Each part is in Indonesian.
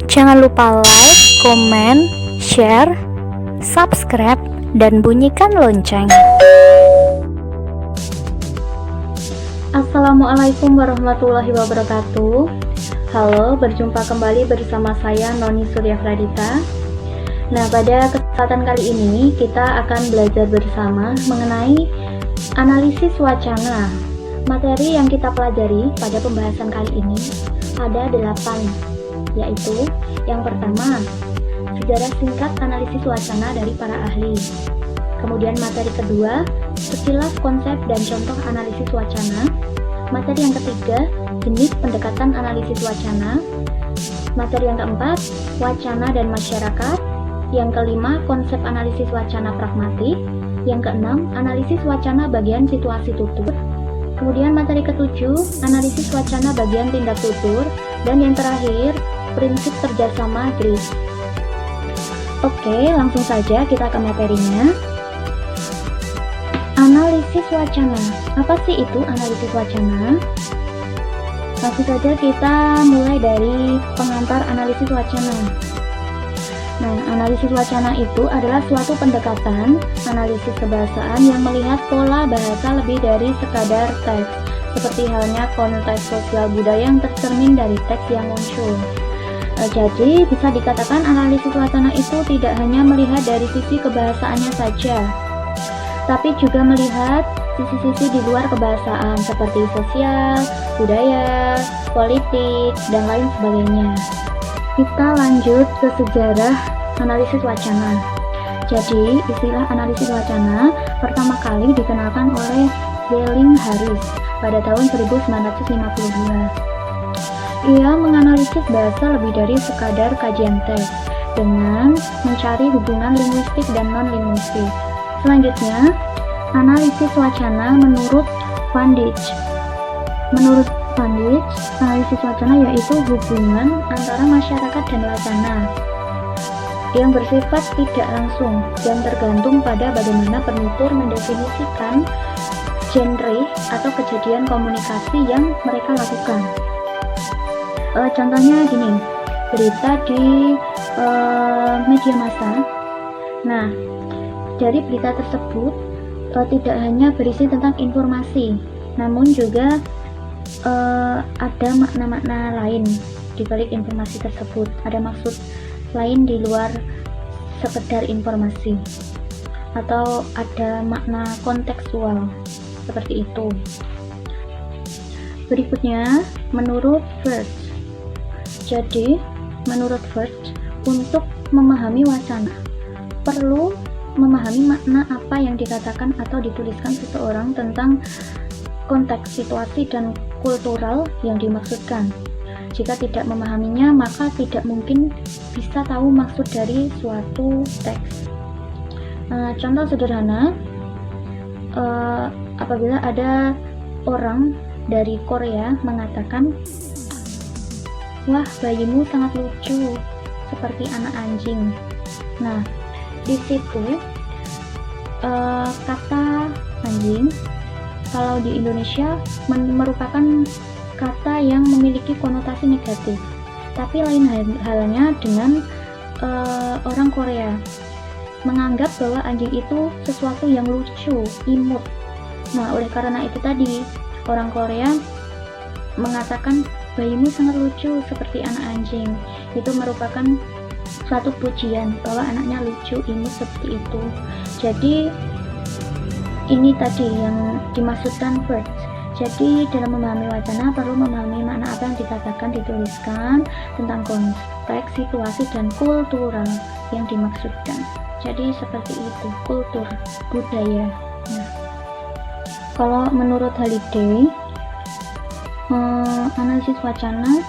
Jangan lupa like, komen, share, subscribe, dan bunyikan lonceng. Assalamualaikum warahmatullahi wabarakatuh. Halo, berjumpa kembali bersama saya Noni Surya Pradita. Nah, pada kesempatan kali ini kita akan belajar bersama mengenai analisis wacana. Materi yang kita pelajari pada pembahasan kali ini ada 8, yaitu yang pertama, sejarah singkat analisis wacana dari para ahli. Kemudian materi kedua, sekilas konsep dan contoh analisis wacana. Materi yang ketiga, jenis pendekatan analisis wacana. Materi yang keempat, wacana dan masyarakat. Yang kelima, konsep analisis wacana pragmatik. Yang keenam, analisis wacana bagian situasi tutur. Kemudian materi ketujuh, analisis wacana bagian tindak tutur. Dan yang terakhir, prinsip kerjasama GRIS. Oke, langsung saja kita ke materinya. Analisis wacana. Apa sih itu analisis wacana? Langsung saja kita mulai dari pengantar analisis wacana. Nah, analisis wacana itu adalah suatu pendekatan analisis kebahasaan yang melihat pola bahasa lebih dari sekadar teks, seperti halnya konteks sosial budaya yang tercermin dari teks yang muncul. Jadi, bisa dikatakan analisis wacana itu tidak hanya melihat dari sisi kebahasaannya saja, tapi juga melihat sisi-sisi di luar kebahasaan seperti sosial, budaya, politik, dan lain sebagainya. Kita lanjut ke sejarah analisis wacana. Jadi, istilah analisis wacana pertama kali dikenalkan oleh Yelling Harris pada tahun 1952. Ia menganalisis bahasa lebih dari sekadar kajian teks dengan mencari hubungan linguistik dan non-linguistik. Selanjutnya, analisis wacana menurut Van Dijk. Menurut Van Dijk, analisis wacana yaitu hubungan antara masyarakat dan wacana yang bersifat tidak langsung dan tergantung pada bagaimana penutur mendefinisikan genre atau kejadian komunikasi yang mereka lakukan. Contohnya gini, berita di media massa. Nah, dari berita tersebut tidak hanya berisi tentang informasi, namun juga ada makna-makna lain di balik informasi tersebut. Ada maksud lain di luar sekedar informasi, atau ada makna kontekstual seperti itu. Berikutnya, menurut Firth. Jadi, menurut Firth, untuk memahami wacana perlu memahami makna apa yang dikatakan atau dituliskan seseorang tentang konteks, situasi, dan kultural yang dimaksudkan. Jika tidak memahaminya, maka tidak mungkin bisa tahu maksud dari suatu teks. Contoh sederhana, apabila ada orang dari Korea mengatakan, "Wah, bayimu sangat lucu, seperti anak anjing." Nah, di situ kata anjing kalau di Indonesia merupakan kata yang memiliki konotasi negatif, tapi lain halnya dengan orang Korea menganggap bahwa anjing itu sesuatu yang lucu, imut. Nah, oleh karena itu tadi orang Korea mengatakan bayimu sangat lucu seperti anak anjing. Itu merupakan suatu pujian bahwa anaknya lucu, imut seperti itu. Jadi ini tadi yang dimaksudkan Firth. Jadi dalam memahami wacana perlu memahami makna apa yang dikatakan, dituliskan tentang konteks, situasi, dan kultural yang dimaksudkan. Jadi seperti itu, kultur, budaya. Nah, kalau menurut Halliday, analisis wacana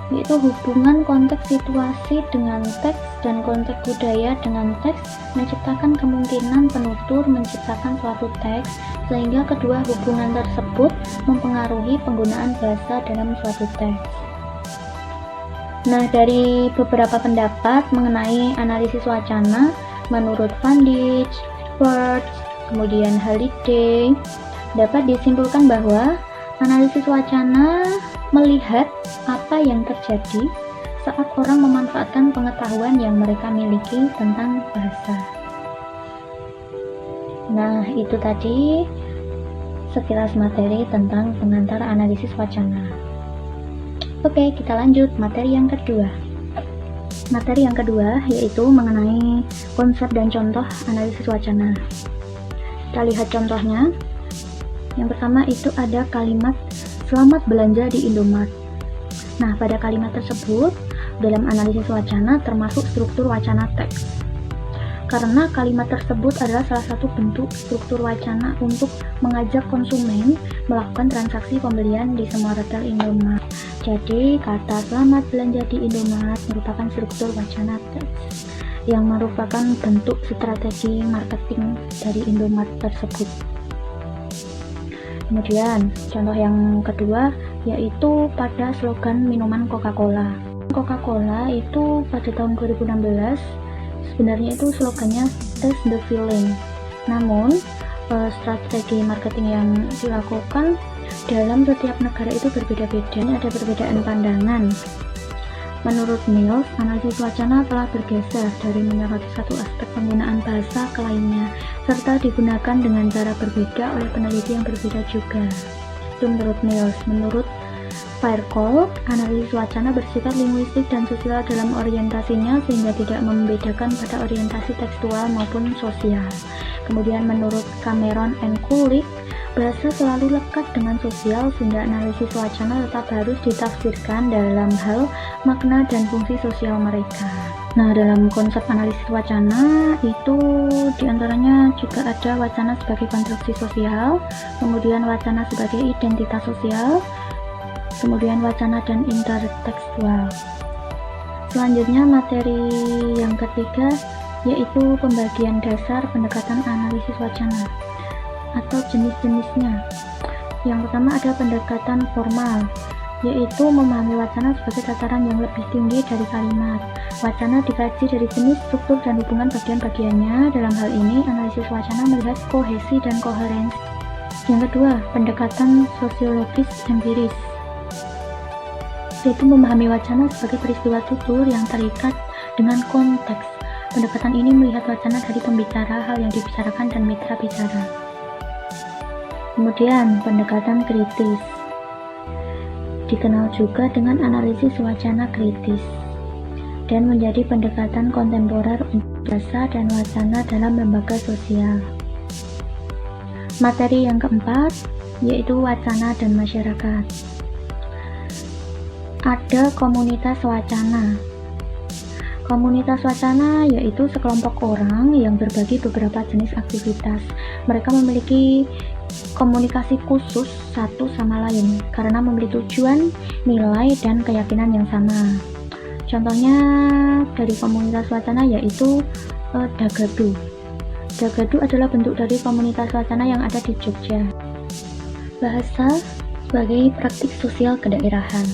yaitu hubungan konteks situasi dengan teks dan konteks budaya dengan teks menciptakan kemungkinan penutur menciptakan suatu teks, sehingga kedua hubungan tersebut mempengaruhi penggunaan bahasa dalam suatu teks. Nah, dari beberapa pendapat mengenai analisis wacana menurut Van Dijk, Firth, kemudian Halliday, dapat disimpulkan bahwa analisis wacana melihat apa yang terjadi saat orang memanfaatkan pengetahuan yang mereka miliki tentang bahasa. Nah, itu tadi sekilas materi tentang pengantar analisis wacana. Oke, kita lanjut materi yang kedua. Materi yang kedua yaitu mengenai konsep dan contoh analisis wacana. Kita lihat contohnya. Yang pertama itu ada kalimat "selamat belanja di Indomart". Nah, pada kalimat tersebut dalam analisis wacana termasuk struktur wacana teks. Karena kalimat tersebut adalah salah satu bentuk struktur wacana untuk mengajak konsumen melakukan transaksi pembelian di semua retail Indomart. Jadi, kata "selamat belanja di Indomart" merupakan struktur wacana teks yang merupakan bentuk strategi marketing dari Indomart tersebut. Kemudian, contoh yang kedua yaitu pada slogan minuman Coca-Cola. Coca-Cola itu pada tahun 2016 sebenarnya itu slogannya "Taste the Feeling". Namun, strategi marketing yang dilakukan dalam setiap negara itu berbeda-beda. Ada perbedaan pandangan. Menurut Mills, analisis wacana telah bergeser dari menyoroti satu aspek penggunaan bahasa ke lainnya, serta digunakan dengan cara berbeda oleh peneliti yang berbeda juga. Itu menurut Mills. Menurut Fairclough, analisis wacana bersifat linguistik dan sosial dalam orientasinya sehingga tidak membedakan pada orientasi tekstual maupun sosial. Kemudian menurut Cameron and Kulik, bahasa selalu lekat dengan sosial sehingga analisis wacana tetap harus ditafsirkan dalam hal makna dan fungsi sosial mereka. Nah, dalam konsep analisis wacana itu diantaranya juga ada wacana sebagai konstruksi sosial, kemudian wacana sebagai identitas sosial, kemudian wacana dan intertekstual. Selanjutnya materi yang ketiga yaitu pembagian dasar pendekatan analisis wacana atau jenis-jenisnya. Yang pertama ada pendekatan formal, yaitu memahami wacana sebagai tataran yang lebih tinggi dari kalimat. Wacana dikaji dari jenis, struktur, dan hubungan bagian-bagiannya. Dalam hal ini, analisis wacana melihat kohesi dan koherensi. Yang kedua, pendekatan sosiologis empiris, yaitu memahami wacana sebagai peristiwa tutur yang terikat dengan konteks. Pendekatan ini melihat wacana dari pembicara, hal yang dibicarakan, dan mitra bicara. Kemudian, pendekatan kritis, dikenal juga dengan analisis wacana kritis, dan menjadi pendekatan kontemporer untuk bahasa dan wacana dalam lembaga sosial. Materi yang keempat, yaitu wacana dan masyarakat. Ada komunitas wacana. Komunitas wacana yaitu sekelompok orang yang berbagi beberapa jenis aktivitas. Mereka memiliki komunikasi khusus satu sama lain karena memiliki tujuan, nilai, dan keyakinan yang sama. Contohnya dari komunitas wacana yaitu Dagadu. Dagadu adalah bentuk dari komunitas wacana yang ada di Jogja. Bahasa sebagai praktik sosial kedaerahan.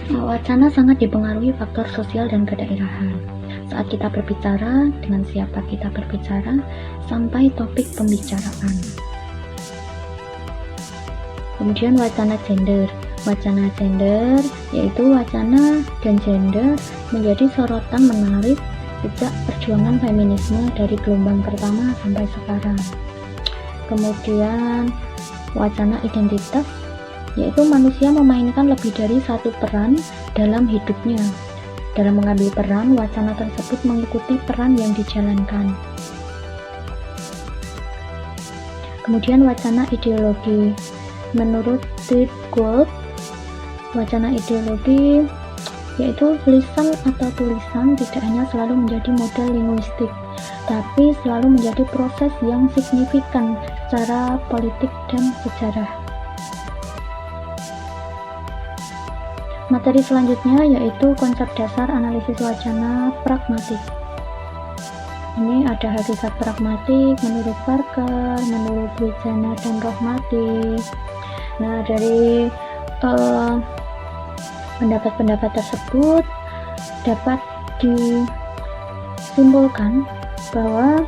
Wacana sangat dipengaruhi faktor sosial dan kedaerahan. Saat kita berbicara, dengan siapa kita berbicara, sampai topik pembicaraan. Kemudian wacana gender. Wacana gender yaitu wacana dan gender menjadi sorotan menarik sejak perjuangan feminisme dari gelombang pertama sampai sekarang. Kemudian wacana identitas yaitu manusia memainkan lebih dari satu peran dalam hidupnya. Dalam mengambil peran, wacana tersebut mengikuti peran yang dijalankan. Kemudian wacana ideologi. Menurut Ted Gold, wacana ideologi yaitu lisan atau tulisan tidak hanya selalu menjadi model linguistik, tapi selalu menjadi proses yang signifikan secara politik dan sejarah. Materi selanjutnya yaitu konsep dasar analisis wacana pragmatik. Ini ada hakikat pragmatik menurut Parker, menurut Wijana dan Rohmati. Nah, dari pendapat-pendapat tersebut dapat disimpulkan bahwa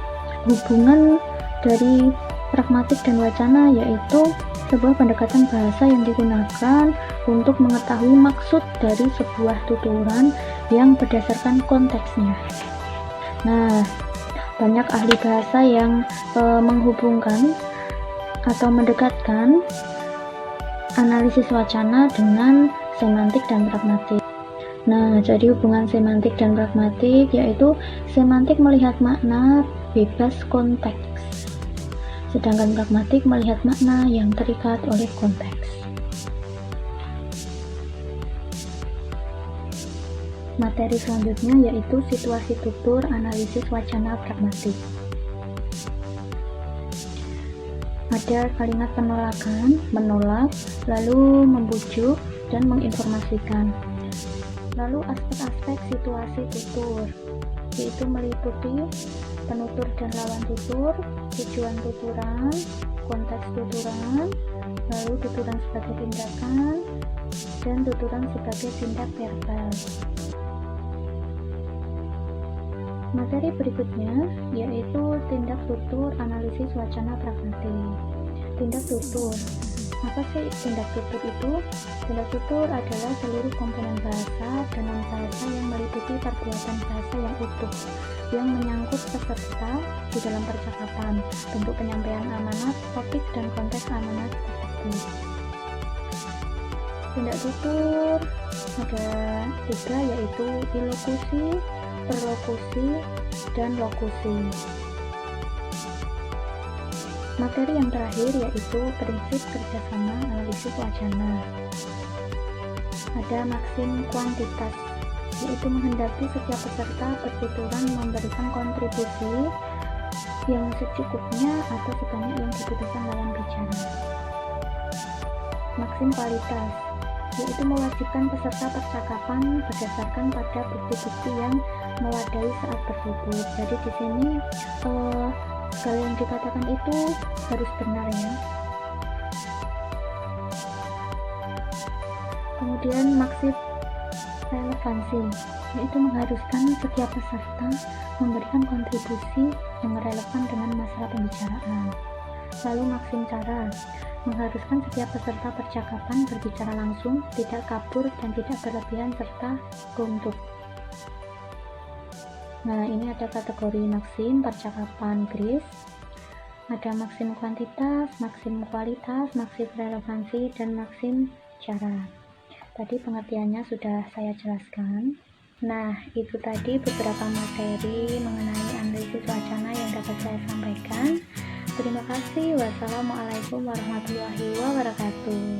hubungan dari pragmatik dan wacana yaitu sebuah pendekatan bahasa yang digunakan untuk mengetahui maksud dari sebuah tuturan yang berdasarkan konteksnya. Nah, banyak ahli bahasa yang menghubungkan atau mendekatkan analisis wacana dengan semantik dan pragmatik. Nah, jadi hubungan semantik dan pragmatik yaitu semantik melihat makna bebas konteks, sedangkan pragmatik melihat makna yang terikat oleh konteks. Materi selanjutnya yaitu situasi tutur analisis wacana pragmatik. Ada kalimat penolakan, menolak, lalu membujuk, dan menginformasikan. Lalu aspek-aspek situasi tutur, yaitu meliputi penutur dan lawan tutur, tujuan tuturan, konteks tuturan, lalu tuturan sebagai tindakan, dan tuturan sebagai tindak verbal. Materi berikutnya yaitu tindak tutur analisis wacana pragmatik. Tindak tutur. Apa sih tindak tutur itu? Tindak tutur adalah seluruh komponen bahasa dan non-bahasa yang meliputi perbuatan bahasa yang utuh yang menyangkut peserta di dalam percakapan, bentuk penyampaian amanat, topik dan konteks amanat tersebut. Tindak tutur ada 3 yaitu ilokusi, perlokusi, dan lokusi. Materi yang terakhir yaitu prinsip kerjasama analisis wacana. Ada maksim kuantitas, yaitu menghendaki setiap peserta bertuturan memberikan kontribusi yang secukupnya atau sebanyak yang dibutuhkan lawan bicara. Maksim kualitas, yaitu mewajibkan peserta percakapan berdasarkan pada bukti-bukti yang mewadai saat bertutur. Jadi di sini segala yang dikatakan itu harus benar ya. Kemudian maksim relevansi, yaitu mengharuskan setiap peserta memberikan kontribusi yang relevan dengan masalah pembicaraan. Lalu maksim cara, mengharuskan setiap peserta percakapan berbicara langsung, tidak kabur dan tidak berlebihan serta runtuh. Nah, ini ada kategori maksim percakapan GRIS, ada maksim kuantitas, maksim kualitas, maksim relevansi, dan maksim cara. Tadi pengertiannya sudah saya jelaskan. Nah, itu tadi beberapa materi mengenai analisis wacana yang dapat saya sampaikan. Terima kasih. Wassalamualaikum warahmatullahi wabarakatuh.